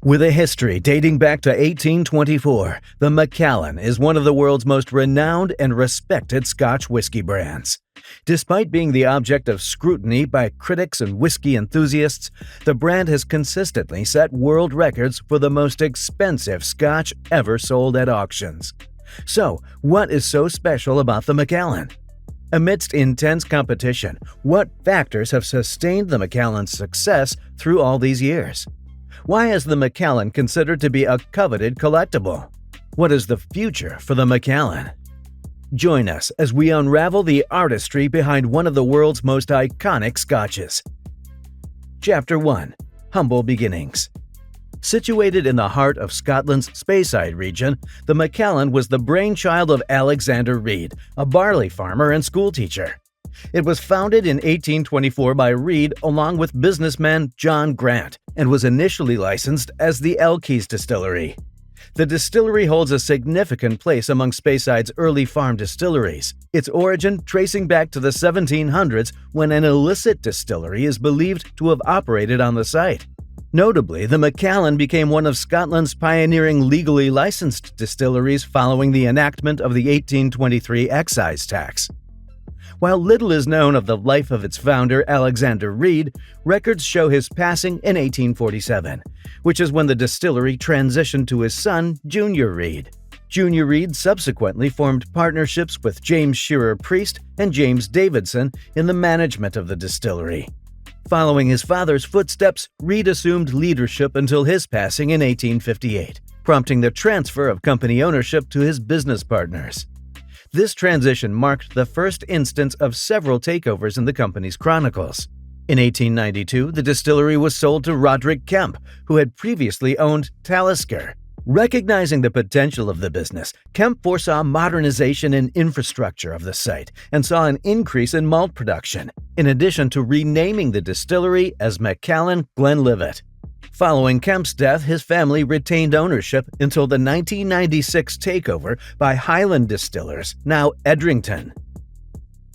With a history dating back to 1824, the Macallan is one of the world's most renowned and respected Scotch whiskey brands. Despite being the object of scrutiny by critics and whiskey enthusiasts, the brand has consistently set world records for the most expensive Scotch ever sold at auctions. So, what is so special about the Macallan? Amidst intense competition, what factors have sustained the Macallan's success through all these years? Why is the Macallan considered to be a coveted collectible? What is the future for the Macallan? Join us as we unravel the artistry behind one of the world's most iconic scotches. Chapter 1. Humble Beginnings. Situated in the heart of Scotland's Speyside region, the Macallan was the brainchild of Alexander Reid, a barley farmer and schoolteacher. It was founded in 1824 by Reid along with businessman John Grant and was initially licensed as the Elkeys Distillery. The distillery holds a significant place among Speyside's early farm distilleries, its origin tracing back to the 1700s when an illicit distillery is believed to have operated on the site. Notably, the Macallan became one of Scotland's pioneering legally licensed distilleries following the enactment of the 1823 excise tax. While little is known of the life of its founder, Alexander Reid, records show his passing in 1847, which is when the distillery transitioned to his son, Junior Reid. Junior Reid subsequently formed partnerships with James Shearer Priest and James Davidson in the management of the distillery. Following his father's footsteps, Reid assumed leadership until his passing in 1858, prompting the transfer of company ownership to his business partners. This transition marked the first instance of several takeovers in the company's chronicles. In 1892, the distillery was sold to Roderick Kemp, who had previously owned Talisker. Recognizing the potential of the business, Kemp foresaw modernization and infrastructure of the site and saw an increase in malt production, in addition to renaming the distillery as Macallan Glenlivet. Following Kemp's death, his family retained ownership until the 1996 takeover by Highland Distillers, now Edrington.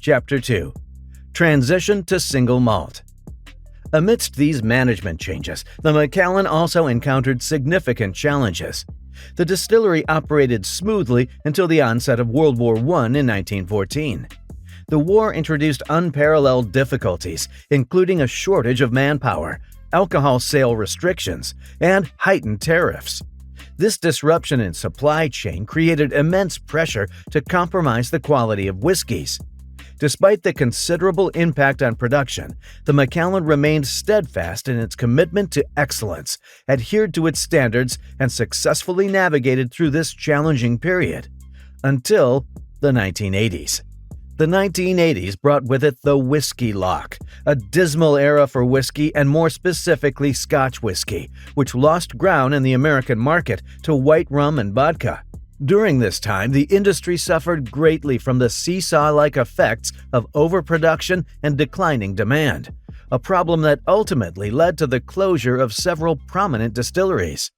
Chapter 2. Transition to single malt. Amidst these management changes, the Macallan also encountered significant challenges. The distillery operated smoothly until the onset of World War I in 1914. The war introduced unparalleled difficulties, including a shortage of manpower, alcohol sale restrictions, and heightened tariffs. This disruption in supply chain created immense pressure to compromise the quality of whiskeys. Despite the considerable impact on production, the Macallan remained steadfast in its commitment to excellence, adhered to its standards, and successfully navigated through this challenging period. Until the 1980s. The 1980s brought with it the whiskey lock, a dismal era for whiskey and more specifically Scotch whiskey, which lost ground in the American market to white rum and vodka. During this time, the industry suffered greatly from the seesaw-like effects of overproduction and declining demand, a problem that ultimately led to the closure of several prominent distilleries.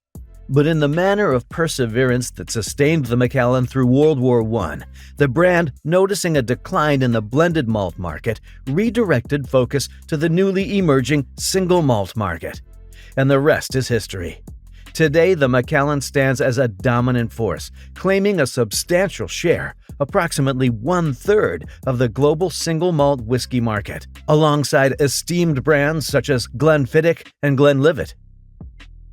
But in the manner of perseverance that sustained the Macallan through World War I, the brand, noticing a decline in the blended malt market, redirected focus to the newly emerging single malt market. And the rest is history. Today, the Macallan stands as a dominant force, claiming a substantial share, approximately 1/3 of the global single malt whiskey market, alongside esteemed brands such as Glenfiddich and Glenlivet.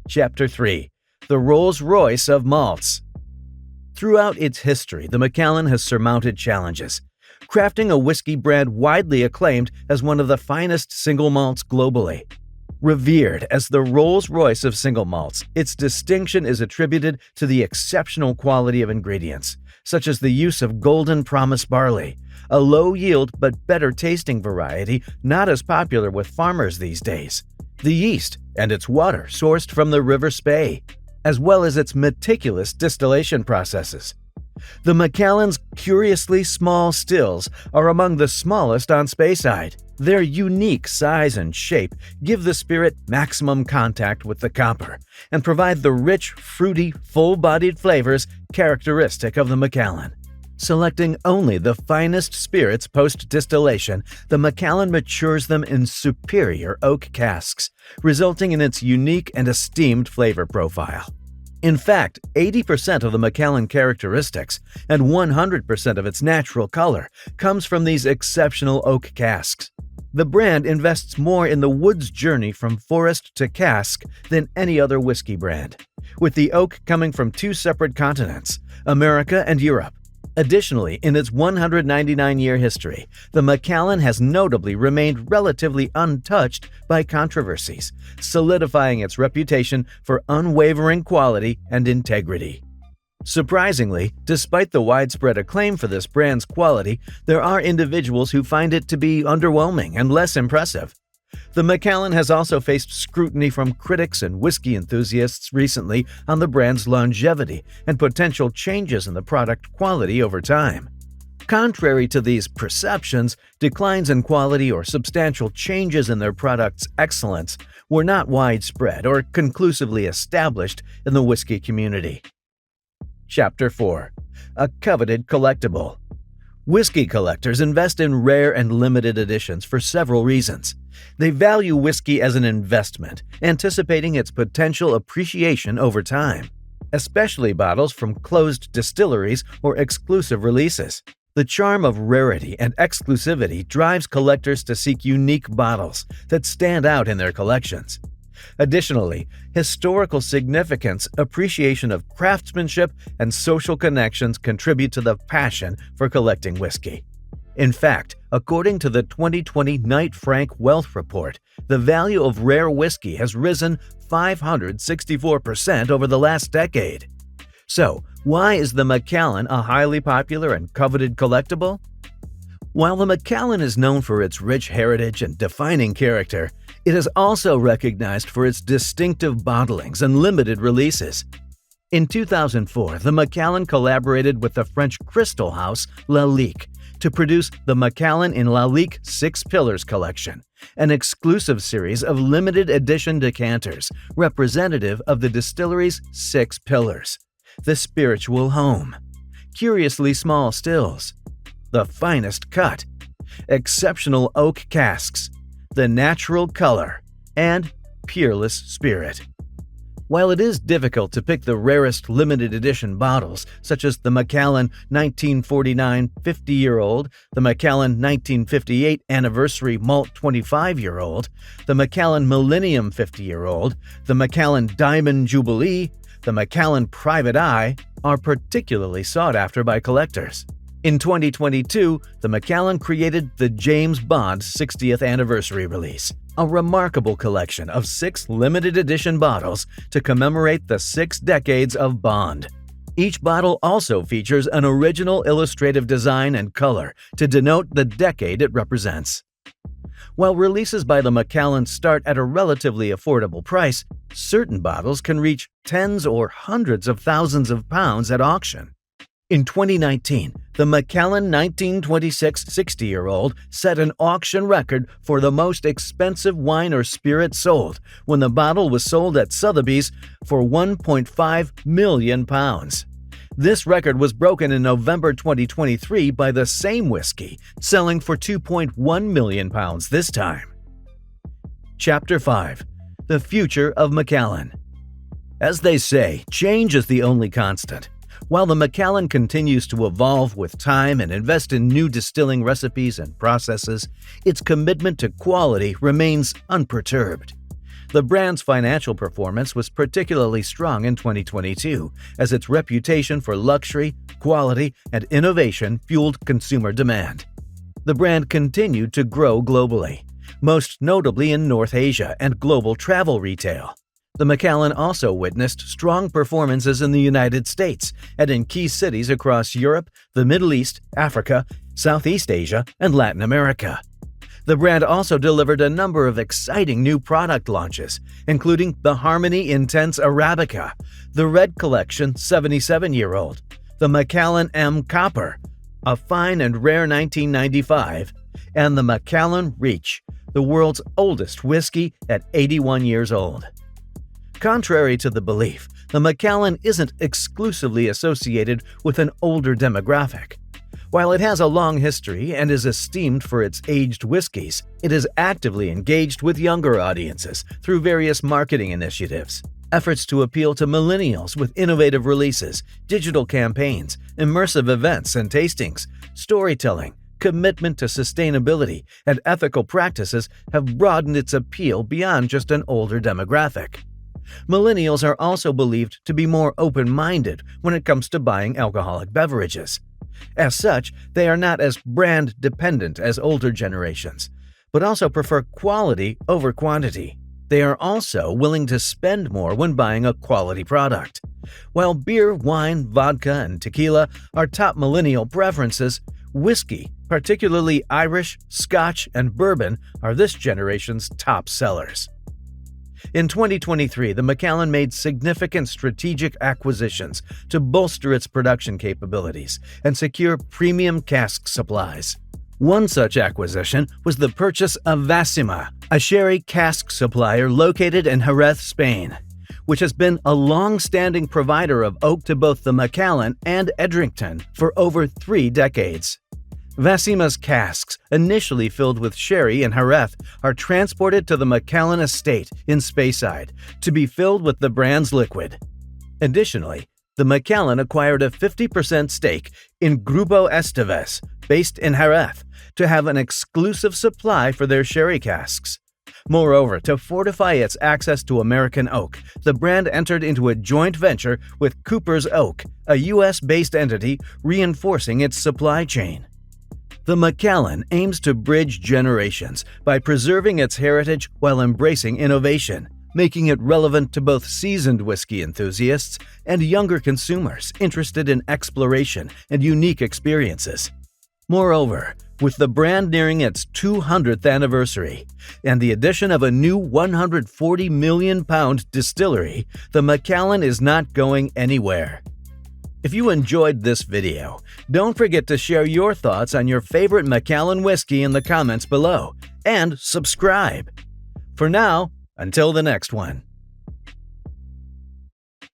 Chapter 3. The Rolls-Royce of Malts. Throughout its history, the Macallan has surmounted challenges, crafting a whiskey brand widely acclaimed as one of the finest single malts globally. Revered as the Rolls-Royce of single malts, its distinction is attributed to the exceptional quality of ingredients, such as the use of Golden Promise barley, a low-yield but better-tasting variety not as popular with farmers these days, the yeast and its water sourced from the River Spey, as well as its meticulous distillation processes. The Macallan's curiously small stills are among the smallest on Speyside. Their unique size and shape give the spirit maximum contact with the copper and provide the rich, fruity, full-bodied flavors characteristic of the Macallan. Selecting only the finest spirits post-distillation, the Macallan matures them in superior oak casks, resulting in its unique and esteemed flavor profile. In fact, 80% of the Macallan characteristics and 100% of its natural color comes from these exceptional oak casks. The brand invests more in the wood's journey from forest to cask than any other whiskey brand, with the oak coming from two separate continents, America and Europe. Additionally, in its 199-year history, the Macallan has notably remained relatively untouched by controversies, solidifying its reputation for unwavering quality and integrity. Surprisingly, despite the widespread acclaim for this brand's quality, there are individuals who find it to be underwhelming and less impressive. The Macallan has also faced scrutiny from critics and whiskey enthusiasts recently on the brand's longevity and potential changes in the product quality over time. Contrary to these perceptions, declines in quality or substantial changes in their product's excellence were not widespread or conclusively established in the whiskey community. Chapter 4. A Coveted Collectible. Whiskey collectors invest in rare and limited editions for several reasons. They value whiskey as an investment, anticipating its potential appreciation over time, especially bottles from closed distilleries or exclusive releases. The charm of rarity and exclusivity drives collectors to seek unique bottles that stand out in their collections. Additionally, historical significance, appreciation of craftsmanship, and social connections contribute to the passion for collecting whiskey. In fact, according to the 2020 Knight Frank Wealth Report, the value of rare whiskey has risen 564% over the last decade. So, why is the Macallan a highly popular and coveted collectible? While the Macallan is known for its rich heritage and defining character, it is also recognized for its distinctive bottlings and limited releases. In 2004, the Macallan collaborated with the French crystal house Lalique to produce the Macallan in Lalique 6 Pillars collection, an exclusive series of limited edition decanters representative of the distillery's 6 pillars: the spiritual home, curiously small stills, the finest cut, exceptional oak casks, the natural color, and peerless spirit. While it is difficult to pick the rarest limited edition bottles, such as the Macallan 1949 50-year-old, the Macallan 1958 Anniversary Malt 25-year-old, the Macallan Millennium 50-year-old, the Macallan Diamond Jubilee, the Macallan Private Eye, are particularly sought after by collectors. In 2022, the Macallan created the James Bond 60th Anniversary release, a remarkable collection of 6 limited edition bottles to commemorate the 6 decades of Bond. Each bottle also features an original illustrative design and color to denote the decade it represents. While releases by the Macallan start at a relatively affordable price, certain bottles can reach tens or hundreds of thousands of pounds at auction. In 2019, the Macallan 1926 60-year-old set an auction record for the most expensive wine or spirit sold when the bottle was sold at Sotheby's for £1.5 million. This record was broken in November 2023 by the same whiskey, selling for £2.1 million this time. Chapter 5. The Future of Macallan. As they say, change is the only constant. While the Macallan continues to evolve with time and invest in new distilling recipes and processes, its commitment to quality remains unperturbed. The brand's financial performance was particularly strong in 2022, as its reputation for luxury, quality, and innovation fueled consumer demand. The brand continued to grow globally, most notably in North Asia and global travel retail. The Macallan also witnessed strong performances in the United States and in key cities across Europe, the Middle East, Africa, Southeast Asia, and Latin America. The brand also delivered a number of exciting new product launches, including the Harmony Intense Arabica, the Red Collection 77-year-old, the Macallan M Copper, a fine and rare 1995, and the Macallan Reach, the world's oldest whiskey at 81 years old. Contrary to the belief, the Macallan isn't exclusively associated with an older demographic. While it has a long history and is esteemed for its aged whiskeys, it is actively engaged with younger audiences through various marketing initiatives. Efforts to appeal to millennials with innovative releases, digital campaigns, immersive events and tastings, storytelling, commitment to sustainability, and ethical practices have broadened its appeal beyond just an older demographic. Millennials are also believed to be more open-minded when it comes to buying alcoholic beverages. As such, they are not as brand-dependent as older generations, but also prefer quality over quantity. They are also willing to spend more when buying a quality product. While beer, wine, vodka, and tequila are top millennial preferences, whiskey, particularly Irish, Scotch, and bourbon, are this generation's top sellers. In 2023, the Macallan made significant strategic acquisitions to bolster its production capabilities and secure premium cask supplies. One such acquisition was the purchase of Vassima, a sherry cask supplier located in Jerez, Spain, which has been a long-standing provider of oak to both the Macallan and Edrington for over 3 decades. Vassima's casks, initially filled with sherry in Jerez, are transported to the Macallan estate in Speyside to be filled with the brand's liquid. Additionally, the Macallan acquired a 50% stake in Grupo Esteves, based in Jerez, to have an exclusive supply for their sherry casks. Moreover, to fortify its access to American oak, the brand entered into a joint venture with Cooper's Oak, a U.S.-based entity reinforcing its supply chain. The Macallan aims to bridge generations by preserving its heritage while embracing innovation, making it relevant to both seasoned whiskey enthusiasts and younger consumers interested in exploration and unique experiences. Moreover, with the brand nearing its 200th anniversary and the addition of a new 140 million pound distillery, the Macallan is not going anywhere. If you enjoyed this video, don't forget to share your thoughts on your favorite Macallan whiskey in the comments below, and subscribe. For now, until the next one.